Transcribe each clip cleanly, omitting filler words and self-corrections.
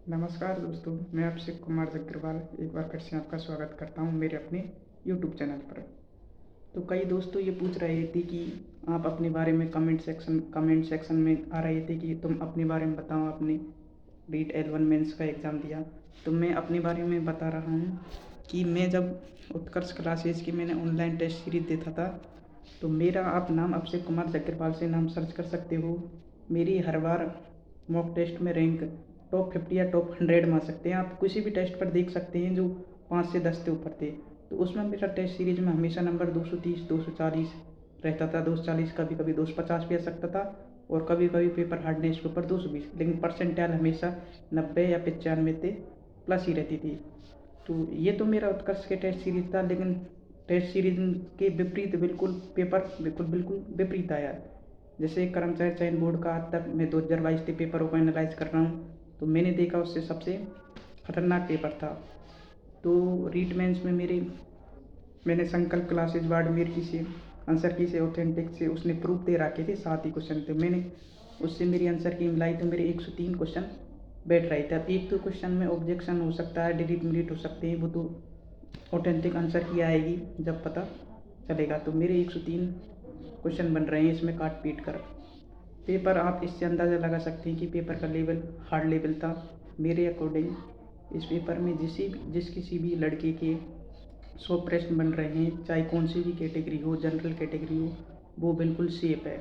नमस्कार दोस्तों, मैं अभिषेक कुमार अग्रवाल एक बार फिर से आपका स्वागत करता हूं मेरे अपने यूट्यूब चैनल पर। तो कई दोस्तों ये पूछ रहे थे कि आप अपने बारे में कमेंट सेक्शन में आ रहे थे कि तुम अपने बारे में बताओ, आपने रीट L1 मेंस का एग्ज़ाम दिया। तो मैं अपने बारे में बता रहा हूँ कि मैं जब उत्कर्ष क्लासेज की मैंने ऑनलाइन टेस्ट सीरीज़ देखा था, तो मेरा आप नाम अभिषेक कुमार अग्रवाल से नाम सर्च कर सकते हो। मेरी हर बार मॉक टेस्ट में रैंक टॉप 50 या टॉप 100 में आ सकते हैं। आप किसी भी टेस्ट पर देख सकते हैं जो 5 से 10 से ऊपर थे। तो उसमें मेरा टेस्ट सीरीज में हमेशा नंबर 230 240 रहता था। 240, कभी कभी 250 भी आ सकता था, और कभी कभी पेपर हार्डनेस के ऊपर 220, लेकिन परसेंटाइल हमेशा 90 या 95 थे प्लस ही रहती थी। तो ये तो मेरा उत्कर्ष के टेस्ट सीरीज था, लेकिन टेस्ट सीरीज के विपरीत बिल्कुल पेपर बिल्कुल बिल्कुल विपरीत आया। जैसे कर्मचारी चयन बोर्ड का आज तक मैं 2022 के पेपरों को एनालाइज कर रहा हूँ, तो मैंने देखा उससे सबसे खतरनाक पेपर था। तो रीट मेंस में मैंने संकल्प क्लासेज वार्ड मेर की से आंसर की से ऑथेंटिक से उसने प्रूफ दे रखे थे, 7 ही क्वेश्चन थे। मैंने उससे मेरी आंसर की मिलाई तो मेरे 103 क्वेश्चन बैठ रहे थे। अब एक तो क्वेश्चन में ऑब्जेक्शन हो सकता है, डिलीट हो सकते हैं, वो तो ऑथेंटिक आंसर की आएगी जब पता चलेगा। तो मेरे 103 क्वेश्चन बन रहे हैं इसमें काट पीट कर। पेपर आप इससे अंदाज़ा लगा सकते हैं कि पेपर का लेवल हार्ड लेवल था। मेरे अकॉर्डिंग इस पेपर में जिस किसी भी लड़के के 100 प्रश्न बन रहे हैं, चाहे कौन सी भी कैटेगरी हो, जनरल कैटेगरी हो, वो बिल्कुल सेफ है,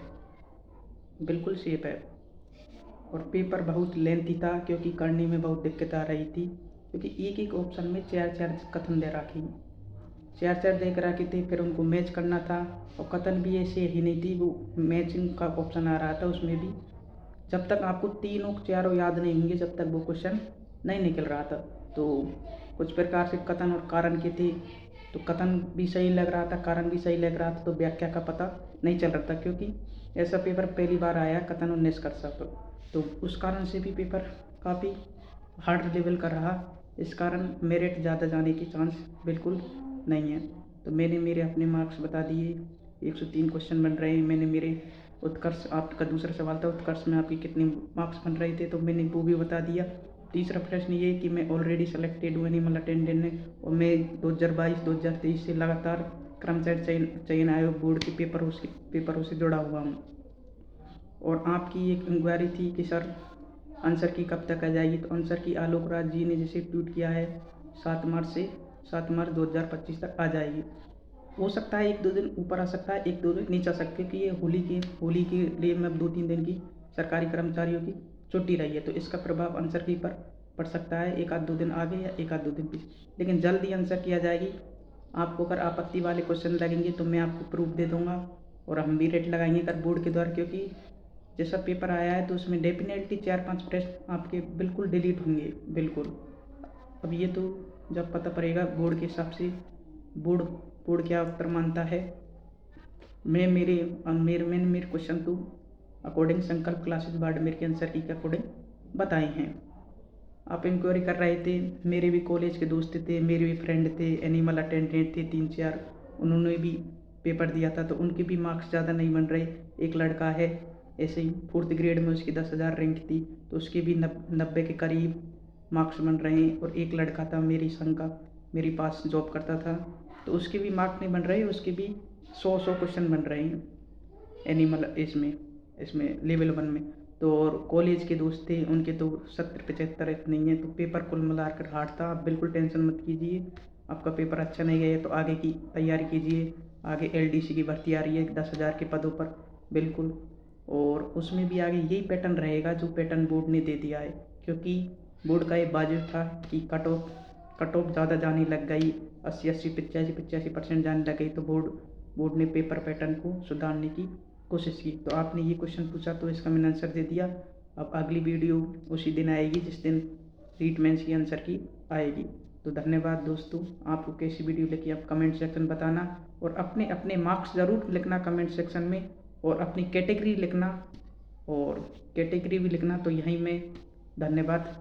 बिल्कुल सेफ है। और पेपर बहुत लेंथी था क्योंकि करने में बहुत दिक्कत आ रही थी, क्योंकि एक एक ऑप्शन में चार चार कथन दे रखी, चार चार देख रखे थे, फिर उनको मैच करना था। और कथन भी ऐसे ही नहीं थी, वो मैचिंग का ऑप्शन आ रहा था उसमें भी। जब तक आपको तीनों चारों याद नहीं होंगे, जब तक वो क्वेश्चन नहीं निकल रहा था। तो कुछ प्रकार से कथन और कारण के थे, तो कथन भी सही लग रहा था, कारण भी सही लग रहा था, तो व्याख्या का पता नहीं चल रहा था, क्योंकि ऐसा पेपर पहली बार आया कथन और निष्कर्ष पर। तो उस कारण से भी पेपर काफ़ी हार्ड लेवल का रहा। इस कारण मेरिट ज़्यादा जाने की चांस बिल्कुल नहीं है। तो मैंने मेरे अपने मार्क्स बता दिए, 103 क्वेश्चन बन रहे हैं। मैंने मेरे उत्कर्ष, आपका दूसरा सवाल था उत्कर्ष में आपके कितने मार्क्स बन रहे थे, तो मैंने वो भी बता दिया। तीसरा प्रश्न ये कि मैं ऑलरेडी सेलेक्टेड हूँ एनिमल अटेंडेंट में, और मैं 2022-2023 से लगातार कर्मचारी चयन आयोग बोर्ड के पेपरों से जुड़ा हुआ हूँ। और आपकी एक इंक्वायरी थी कि सर आंसर की कब तक आ जाएगी, तो आंसर की आलोक राज जी ने जैसे ट्वीट किया है 7 मार्च 2025 तक आ जाएगी। हो सकता है 1-2 दिन ऊपर आ सकता है, 1-2 दिन नीचे आ सकती है, क्योंकि ये होली के लिए में 2-3 दिन की सरकारी कर्मचारियों की छुट्टी रही है, तो इसका प्रभाव आंसर की पर पड़ सकता है, 1-2 दिन आगे या 1-2 दिन पीछे, लेकिन जल्द ही आंसर किया जाएगी। आपको अगर आपत्ति वाले क्वेश्चन लगेंगे तो मैं आपको प्रूफ दे दूंगा, और हम भी रेट लगाएंगे कर बोर्ड के द्वारा, क्योंकि जैसा पेपर आया है तो उसमें डेफिनेटली 4-5 प्रश्न आपके बिल्कुल डिलीट होंगे, बिल्कुल। अब ये तो जब पता पड़ेगा बोर्ड के हिसाब से, बोर्ड बोर्ड क्या उत्तर मानता है। मैंने मेरे क्वेश्चन तो अकॉर्डिंग संकल्प क्लासेज बाड़मेर के आंसर की के अकॉर्डिंग बताए हैं। आप इंक्वायरी कर रहे थे, मेरे भी कॉलेज के दोस्त थे, मेरे भी फ्रेंड थे, एनिमल अटेंडेंट थे 3-4, उन्होंने भी पेपर दिया था, तो उनके भी मार्क्स ज़्यादा नहीं बन रहे। एक लड़का है ऐसे ही 4th ग्रेड में, उसकी 10,000 रैंक थी, तो उसके भी 90 के करीब मार्क्स बन रहे हैं। और एक लड़का था मेरी संग का, मेरे पास जॉब करता था, तो उसके भी मार्क्स नहीं बन रहे, उसके भी 100 क्वेश्चन बन रहे हैं एनिमल इसमें इसमें लेवल 1 में। तो और कॉलेज के दोस्त थे, उनके तो 70-75 इतने ही हैं। तो पेपर कुल मिलाकर हार्ड था। आप बिल्कुल टेंशन मत कीजिए, आपका पेपर अच्छा नहीं गया तो आगे की तैयारी कीजिए। आगे LDC की भर्ती आ रही है 10,000 के पदों पर, बिल्कुल। और उसमें भी आगे यही पैटर्न रहेगा जो पैटर्न बोर्ड ने दे दिया है, क्योंकि बोर्ड का ये वाजिब था कि कट ऑफ ज़्यादा जाने लग गई, 80-80, 85-85% जाने लग गई, तो बोर्ड ने पेपर पैटर्न को सुधारने की कोशिश की। तो आपने ये क्वेश्चन पूछा तो इसका मैंने आंसर दे दिया। अब अगली वीडियो उसी दिन आएगी जिस दिन रीट मेंस की आंसर की आएगी। तो धन्यवाद दोस्तों, आपको कैसी वीडियो लगी आप कमेंट सेक्शन बताना, और अपने अपने मार्क्स ज़रूर लिखना कमेंट सेक्शन में, और अपनी कैटेगरी लिखना, और कैटेगरी भी लिखना। तो यहीं मैं धन्यवाद